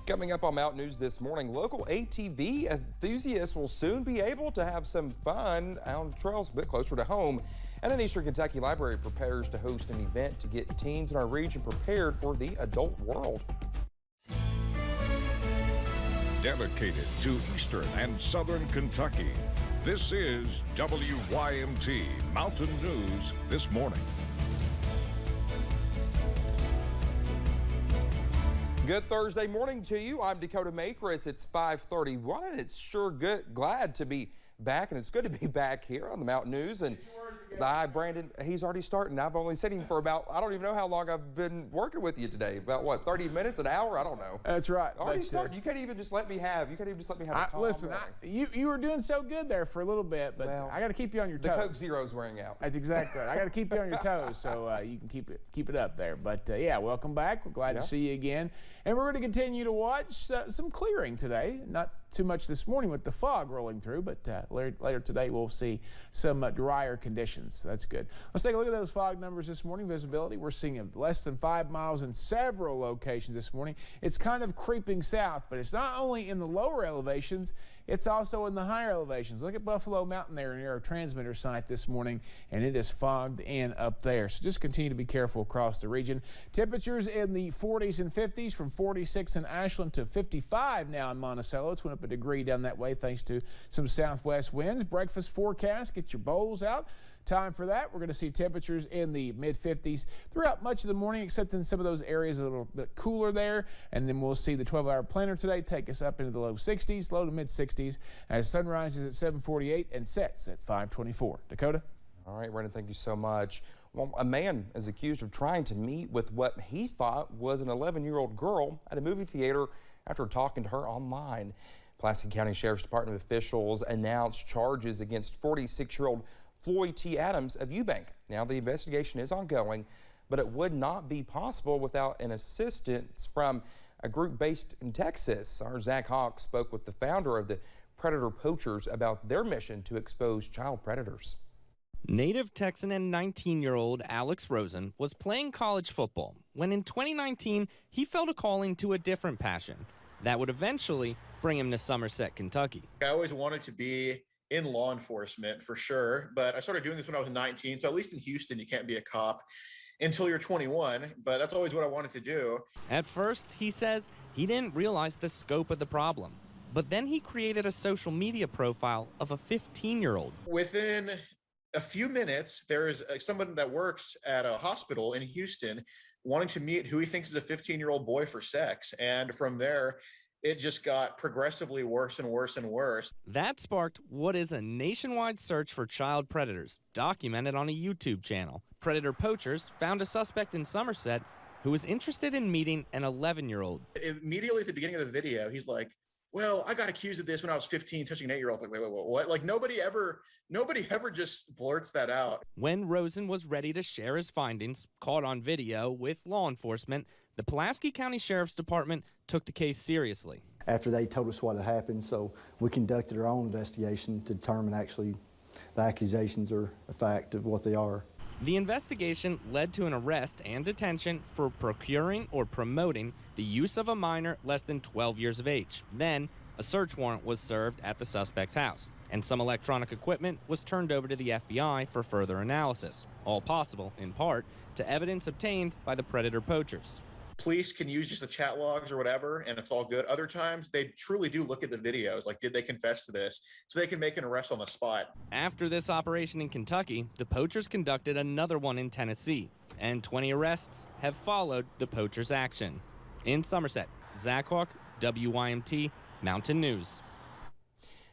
Coming up on Mountain News this morning, local ATV enthusiasts will soon be able to have some fun on trails a bit closer to home. And an Eastern Kentucky library prepares to host an event to get teens in our region prepared for the adult world. Dedicated to Eastern and Southern Kentucky, this is WYMT Mountain News this morning. Good Thursday morning to you. I'm Dakota Makris. It's 5:31 and it's sure glad to be back, and it's good to be back here on the Mountain News. And Brandon, he's already starting. I've only seen him for about, I don't even know how long I've been working with you today. About what, 30 minutes, an hour? I don't know. That's right. Already started. You can't even just let me have. You can't even just let me have a calm Listen, morning. you were doing so good there for a little bit, but I got to keep you on your toes. The Coke Zero's wearing out. That's exactly right. I got to keep you on your toes so you can keep it up there. But yeah, welcome back. We're glad to see you again, and we're going to continue to watch some clearing today. Not too much this morning with the fog rolling through, but later today we'll see some drier conditions. So that's good. Let's take a look at those fog numbers this morning. Visibility, we're seeing less than 5 miles in several locations this morning. It's kind of creeping south, but it's not only in the lower elevations, it's also in the higher elevations. Look at Buffalo Mountain there near our transmitter site this morning, and it is fogged in up there. So just continue to be careful across the region. Temperatures in the 40s and 50s, from 46 in Ashland to 55 now in Monticello. It's went up a degree down that way thanks to some southwest winds. Breakfast forecast, get your bowls out. Time for that. We're going to see temperatures in the mid-50s throughout much of the morning, except in some of those areas a little bit cooler there. And then we'll see the 12-hour planner today take us up into the low 60s, low to mid-60s, as sun rises at 7:48 and sets at 5:24. Dakota? All right, Brandon, thank you so much. Well, a man is accused of trying to meet with what he thought was an 11-year-old girl at a movie theater after talking to her online. Pulaski County Sheriff's Department officials announced charges against 46-year-old Floyd T. Adams of Eubank. Now, the investigation is ongoing, but it would not be possible without an assistance from a group based in Texas. Our Zach Hawk spoke with the founder of the Predator Poachers about their mission to expose child predators. Native Texan and 19-year-old Alex Rosen was playing college football when in 2019 he felt a calling to a different passion that would eventually bring him to Somerset, Kentucky. I always wanted to be in law enforcement for sure, but I started doing this when I was 19. So at least in Houston, you can't be a cop until you're 21, but that's always what I wanted to do. At first, he says he didn't realize the scope of the problem, but then he created a social media profile of a 15-year-old. Within a few minutes, there is someone that works at a hospital in Houston wanting to meet who he thinks is a 15-year-old boy for sex. And from there, it just got progressively worse and worse and worse. That sparked what is a nationwide search for child predators, documented on a YouTube channel. Predator Poachers found a suspect in Somerset who was interested in meeting an 11-year-old. Immediately at the beginning of the video, he's like, well, I got accused of this when I was 15, touching an 8-year-old. Like, wait, what? Like, nobody ever just blurts that out. When Rosen was ready to share his findings, caught on video with law enforcement, the Pulaski County Sheriff's Department took the case seriously. After they told us what had happened, so we conducted our own investigation to determine actually the accusations are a fact of what they are. The investigation led to an arrest and detention for procuring or promoting the use of a minor less than 12 years of age. Then, a search warrant was served at the suspect's house, and some electronic equipment was turned over to the FBI for further analysis, all possible, in part, to evidence obtained by the Predator Poachers. Police can use just the chat logs or whatever, and it's all good. Other times, they truly do look at the videos, like, did they confess to this? So they can make an arrest on the spot. After this operation in Kentucky, the Poachers conducted another one in Tennessee, and 20 arrests have followed the Poachers' action. In Somerset, Zach Hawk, WYMT Mountain News.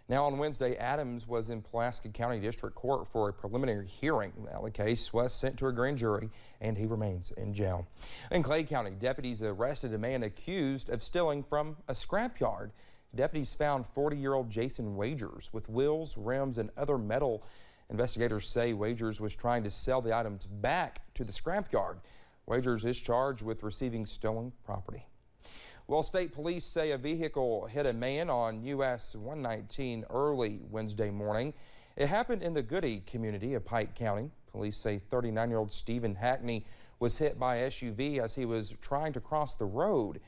Now, on Wednesday, Adams was in Pulaski County District Court for a preliminary hearing. Now, the case was sent to a grand jury, and he remains in jail. In Clay County, deputies arrested a man accused of stealing from a scrapyard. Deputies found 40-year-old Jason Wagers with wheels, rims, and other metal. Investigators say Wagers was trying to sell the items back to the scrapyard. Wagers is charged with receiving stolen property. Well, state police say a vehicle hit a man on US 119 early Wednesday morning. It happened in the Goody community of Pike County. Police say 39-year-old Stephen Hackney was hit by a SUV as he was trying to cross the road.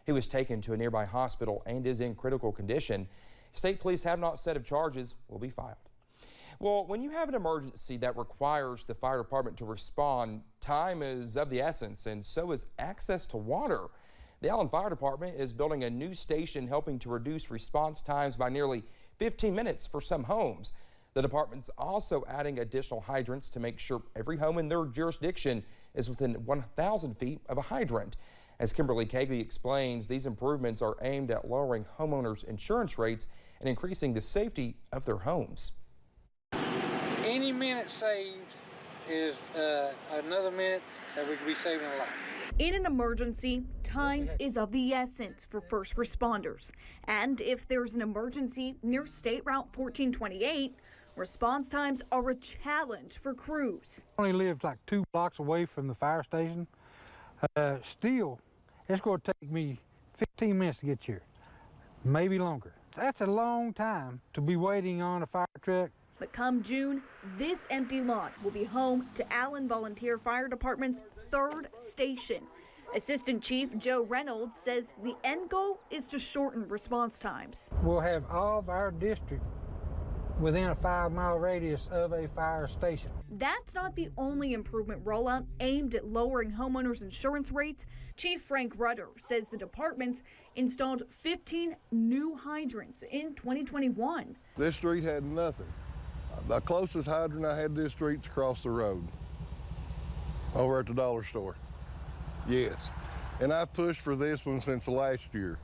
He was taken to a nearby hospital and is in critical condition. State police have not said if charges will be filed. Well, when you have an emergency that requires the fire department to respond, time is of the essence, and so is access to water. The Allen Fire Department is building a new station helping to reduce response times by nearly 15 minutes for some homes. The department's also adding additional hydrants to make sure every home in their jurisdiction is within 1,000 feet of a hydrant. As Kimberly Cagley explains, these improvements are aimed at lowering homeowners' insurance rates and increasing the safety of their homes. Any minute saved is another minute that we could be saving a life. In an emergency, time is of the essence for first responders. And if there's an emergency near State Route 1428, response times are a challenge for crews. I only live like 2 blocks away from the fire station. Still, it's going to take me 15 minutes to get here, maybe longer. That's a long time to be waiting on a fire truck. But come June, this empty lot will be home to Allen Volunteer Fire Department's 3rd station. Assistant Chief Joe Reynolds says the end goal is to shorten response times. We'll have all of our district within a 5-mile radius of a fire station. That's not the only improvement rollout aimed at lowering homeowners' insurance rates. Chief Frank Rudder says the department's installed 15 new hydrants in 2021. This street had nothing. The closest hydrant I had to this street's across the road, over at the dollar store. Yes, and I've pushed for this one since last year,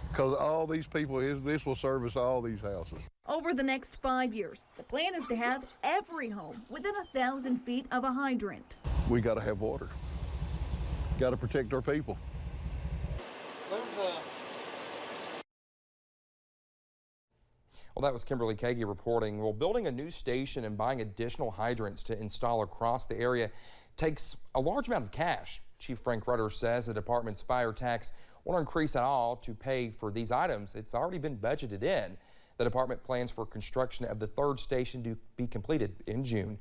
because all these people, this will service all these houses. Over the next 5 years, the plan is to have every home within 1,000 feet of a hydrant. We got to have water. Got to protect our people. Well, that was Kimberly Cagley reporting. Well, building a new station and buying additional hydrants to install across the area takes a large amount of cash. Chief Frank Rudder says the department's fire tax won't increase at all to pay for these items. It's already been budgeted in. The department plans for construction of the 3rd station to be completed in June.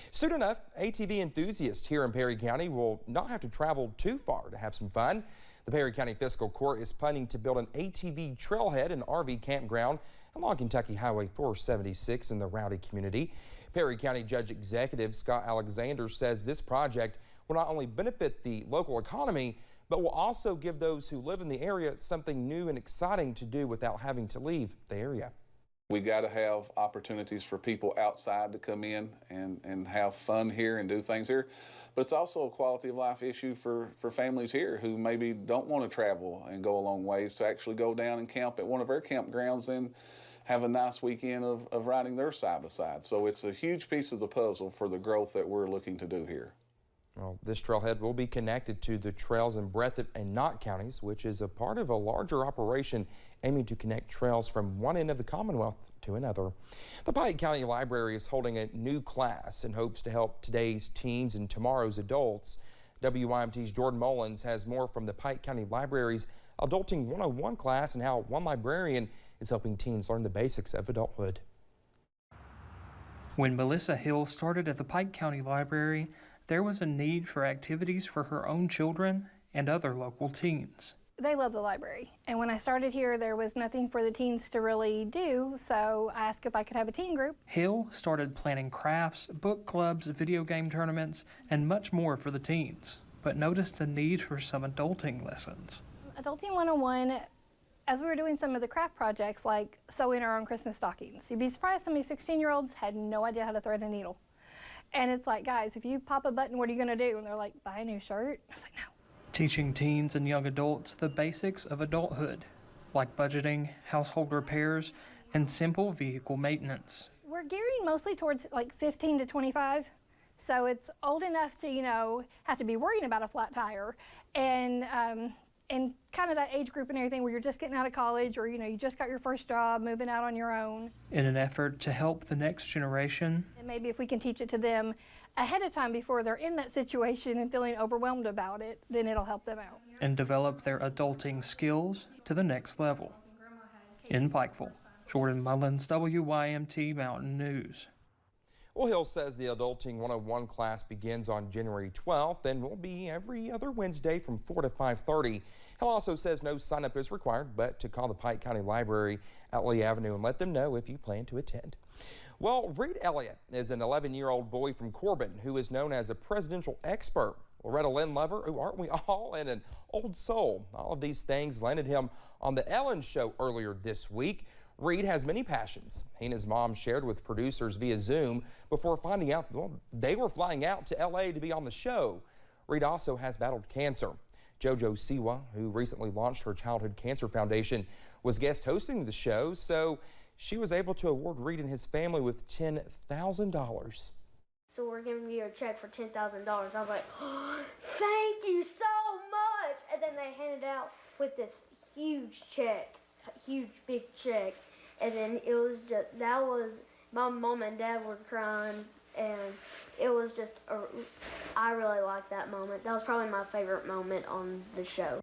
Soon enough, ATV enthusiasts here in Perry County will not have to travel too far to have some fun. The Perry County Fiscal Court is planning to build an ATV Trailhead and RV campground along Kentucky Highway 476 in the Rowdy community. Perry County Judge Executive Scott Alexander says this project will not only benefit the local economy, but will also give those who live in the area something new and exciting to do without having to leave the area. We got to have opportunities for people outside to come in and have fun here and do things here. But it's also a quality of life issue for families here who maybe don't want to travel and go a long ways to actually go down and camp at one of our campgrounds and have a nice weekend of riding their side by side. So it's a huge piece of the puzzle for the growth that we're looking to do here. Well, this trailhead will be connected to the trails in Breathitt and Knott counties, which is a part of a larger operation aiming to connect trails from one end of the Commonwealth to another. The Pike County Library is holding a new class in hopes to help today's teens and tomorrow's adults. WYMT's Jordan Mullins has more from the Pike County Library's Adulting 101 class and how one librarian is helping teens learn the basics of adulthood. When Melissa Hill started at the Pike County Library, there was a need for activities for her own children and other local teens. They love the library, and when I started here there was nothing for the teens to really do, so I asked if I could have a teen group. Hill started planning crafts, book clubs, video game tournaments, and much more for the teens, but noticed a need for some adulting lessons. Adulting 101, as we were doing some of the craft projects like sewing our own Christmas stockings, you'd be surprised how many 16-year-olds had no idea how to thread a needle. And it's like, guys, if you pop a button, what are you going to do? And they're like, buy a new shirt? I was like, no. Teaching teens and young adults the basics of adulthood, like budgeting, household repairs, and simple vehicle maintenance. We're gearing mostly towards like 15 to 25. So it's old enough to, have to be worrying about a flat tire and kind of that age group and everything where you're just getting out of college or, you just got your first job, moving out on your own. In an effort to help the next generation. And maybe if we can teach it to them ahead of time before they're in that situation and feeling overwhelmed about it, then it'll help them out. And develop their adulting skills to the next level. In Pikeville, Jordan Mullins, WYMT Mountain News. Well, Hill says the Adulting 101 class begins on January 12th and will be every other Wednesday from 4 to 5:30. Hill also says no sign-up is required, but to call the Pike County Library at Lee Avenue and let them know if you plan to attend. Well, Reed Elliott is an 11-year-old boy from Corbin who is known as a presidential expert. Loretta Lynn lover, who aren't we all, and an old soul. All of these things landed him on the Ellen Show earlier this week. Reed has many passions. He and his mom shared with producers via Zoom before finding out they were flying out to LA to be on the show. Reed also has battled cancer. JoJo Siwa, who recently launched her Childhood Cancer Foundation, was guest hosting the show, so she was able to award Reed and his family with $10,000. So we're giving you a check for $10,000. I was like, oh, thank you so much. And then they handed out with this huge check, huge big check. And then it was just, my mom and dad were crying. And it was just, I really liked that moment. That was probably my favorite moment on the show.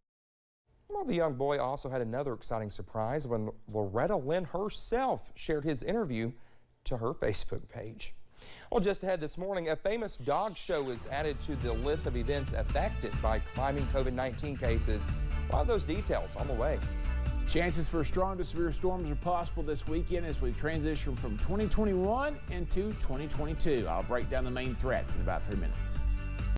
Well, the young boy also had another exciting surprise when Loretta Lynn herself shared his interview to her Facebook page. Well, just ahead this morning, a famous dog show is added to the list of events affected by climbing COVID-19 cases. A lot of those details on the way. Chances for strong to severe storms are possible this weekend as we transition from 2021 into 2022. I'll break down the main threats in about 3 minutes.